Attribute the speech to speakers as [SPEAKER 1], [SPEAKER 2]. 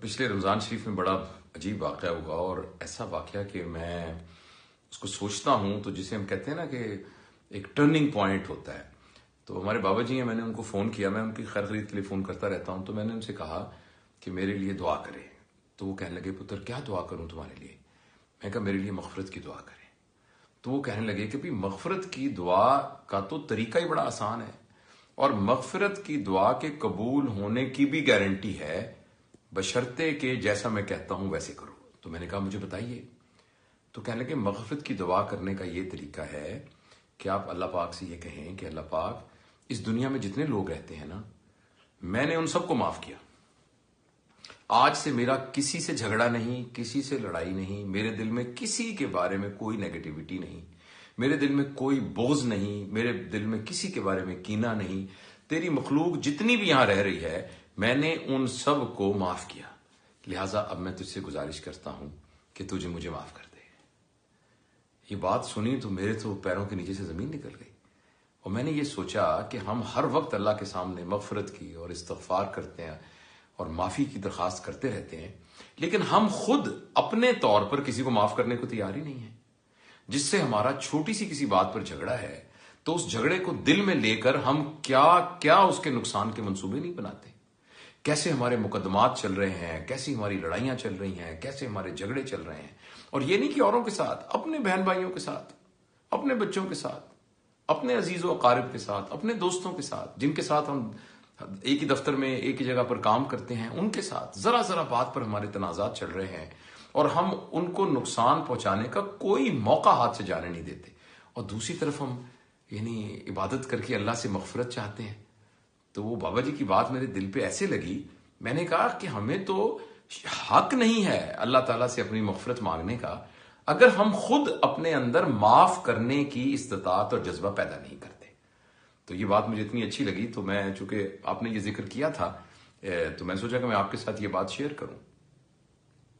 [SPEAKER 1] پچھلے رمضان شریف میں بڑا عجیب واقعہ ہوا، اور ایسا واقعہ کہ میں اس کو سوچتا ہوں تو جسے ہم کہتے ہیں نا کہ ایک ٹرننگ پوائنٹ ہوتا ہے. تو ہمارے بابا جی ہیں، میں نے ان کو فون کیا، میں ان کی خیر خرید کے لیے فون کرتا رہتا ہوں، تو میں نے ان سے کہا کہ میرے لیے دعا کرے. تو وہ کہنے لگے پتر کیا دعا کروں تمہارے لیے؟ میں کہا میرے لیے مغفرت کی دعا کریں. تو وہ کہنے لگے کہ مغفرت کی دعا کا تو طریقہ ہی بڑا آسان ہے، اور مغفرت کی دعا کے قبول ہونے کی بھی گارنٹی ہے بشرطے کہ جیسا میں کہتا ہوں ویسے کرو. تو میں نے کہا مجھے بتائیے. تو کہنے لگے مغفرت کی دعا کرنے کا یہ طریقہ ہے کہ آپ اللہ پاک سے یہ کہیں کہ اللہ پاک، اس دنیا میں جتنے لوگ رہتے ہیں نا، میں نے ان سب کو معاف کیا. آج سے میرا کسی سے جھگڑا نہیں، کسی سے لڑائی نہیں، میرے دل میں کسی کے بارے میں کوئی نیگیٹیوٹی نہیں، میرے دل میں کوئی بغض نہیں، میرے دل میں کسی کے بارے میں کینہ نہیں. تیری مخلوق جتنی بھی یہاں رہ رہی ہے میں نے ان سب کو معاف کیا، لہٰذا اب میں تجھ سے گزارش کرتا ہوں کہ تجھے مجھے معاف کر دے. یہ بات سنی تو میرے تو پیروں کے نیچے سے زمین نکل گئی، اور میں نے یہ سوچا کہ ہم ہر وقت اللہ کے سامنے مغفرت کی اور استغفار کرتے ہیں اور معافی کی درخواست کرتے رہتے ہیں، لیکن ہم خود اپنے طور پر کسی کو معاف کرنے کو تیار ہی نہیں ہیں. جس سے ہمارا چھوٹی سی کسی بات پر جھگڑا ہے تو اس جھگڑے کو دل میں لے کر ہم کیا اس کے نقصان کے منصوبے نہیں بناتے. کیسے ہمارے مقدمات چل رہے ہیں، کیسی ہماری لڑائیاں چل رہی ہیں، کیسے ہمارے جھگڑے چل رہے ہیں. اور یہ نہیں کہ اوروں کے ساتھ، اپنے بہن بھائیوں کے ساتھ، اپنے بچوں کے ساتھ، اپنے عزیز و اقارب کے ساتھ، اپنے دوستوں کے ساتھ، جن کے ساتھ ہم ایک ہی دفتر میں ایک ہی جگہ پر کام کرتے ہیں، ان کے ساتھ ذرا بات پر ہمارے تنازعات چل رہے ہیں، اور ہم ان کو نقصان پہنچانے کا کوئی موقع ہاتھ سے جانے نہیں دیتے. اور دوسری طرف ہم عبادت کر کے اللہ سے مغفرت چاہتے ہیں. تو وہ بابا جی کی بات میرے دل پہ ایسے لگی، میں نے کہا کہ ہمیں تو حق نہیں ہے اللہ تعالیٰ سے اپنی مغفرت مانگنے کا اگر ہم خود اپنے اندر معاف کرنے کی استطاعت اور جذبہ پیدا نہیں کرتے. تو یہ بات مجھے اتنی اچھی لگی، تو میں چونکہ آپ نے یہ ذکر کیا تھا تو میں سوچا کہ میں آپ کے ساتھ یہ بات شیئر کروں.